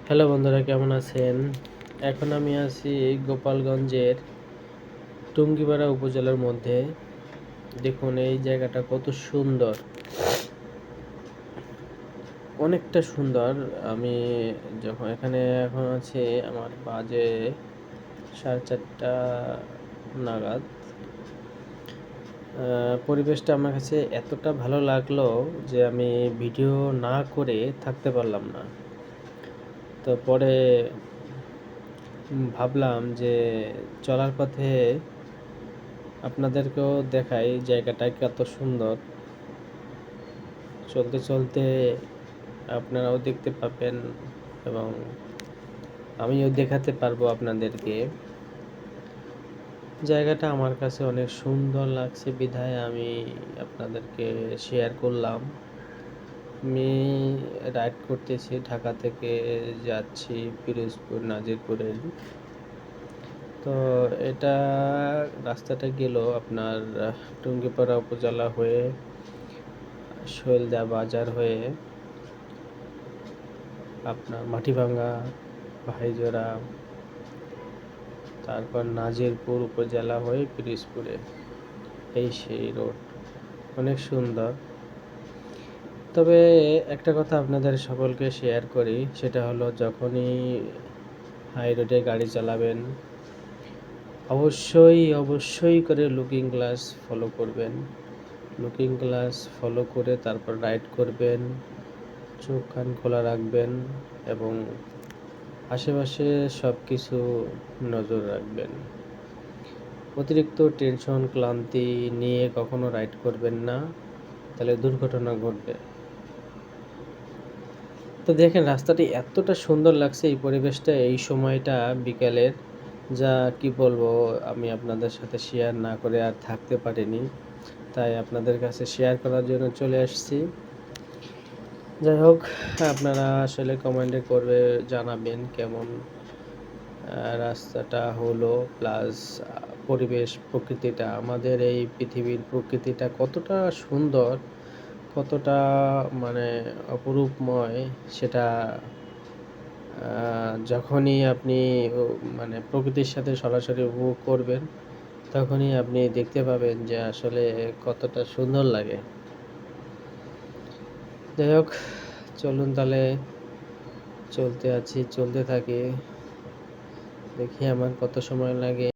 Hello বন্ধুরা, কেমন আছেন? এখন আমি আছি গোপালগঞ্জের টুঙ্গিপাড়া উপজেলার মধ্যে। দেখুন এই জায়গাটা কত সুন্দর, অনেকটা সুন্দর। আমি যখন এখানে এখন আছি, আমার বাজে 4:30 নাগাদ। পরিবেশটা আমার কাছে এতটা ভালো লাগলো যে আমি ভিডিও না করে থাকতে পারলাম না। তো পরে ভাবলাম যে চলার পথে আপনাদেরকেও দেখাই জায়গাটা কত সুন্দর। চলতে চলতে আপনারাও দেখতে পাবেন এবং আমিও দেখাতে পারবো আপনাদেরকে। জায়গাটা আমার কাছে অনেক সুন্দর লাগছে বিধায় আমি আপনাদেরকে শেয়ার করলাম। আমি রাইড করতেছি, ঢাকা থেকে যাচ্ছি পিরোজপুর নাজিরপুরে। তো এটা রাস্তাটা গেল আপনার টুঙ্গিপাড়া উপজেলা হয়ে, শৈলদা বাজার হয়ে, আপনার মাটিভাঙ্গা, ভাইজোড়া, তারপর নাজিরপুর উপজেলা হয়ে পিরোজপুরে। এই সেই রোড, অনেক সুন্দর। তবে একটা কথা আপনাদের সকলকে শেয়ার করি, সেটা হলো যখনই হাই রোডে গাড়ি চালাবেন অবশ্যই করে লুকিং গ্লাস ফলো করবেন। লুকিং গ্লাস ফলো করে তারপর রাইড করবেন। চোখ কান খোলা রাখবেন এবং আশেপাশে সব কিছু নজর রাখবেন। অতিরিক্ত টেনশন ক্লান্তি নিয়ে কখনো রাইড করবেন না, তাহলে দুর্ঘটনা ঘটবে। তো দেখেন রাস্তাটি এতটা সুন্দর লাগছে, এই পরিবেশটা, এই সময়টা বিকেলের, যা কি বলবো, আমি আপনাদের সাথে শেয়ার না করে আর থাকতে পারিনি, তাই আপনাদের কাছে শেয়ার করার জন্য চলে আসছি। যাই হোক, আপনারা আসলে কমেন্টে করে জানাবেন কেমন রাস্তাটা হলো, প্লাস পরিবেশ, প্রকৃতিটা, আমাদের এই পৃথিবীর প্রকৃতিটা কতটা সুন্দর, কতটা মানে অপরূপময়, সেটা যখনই আপনি মানে প্রকৃতির সাথে সরাসরি উপভোগ করবেন, তখনই আপনি দেখতে পাবেন যে আসলে কতটা সুন্দর লাগে। যাই হোক, চলুন তাহলে, চলতে থাকি, দেখি আমার কত সময় লাগে।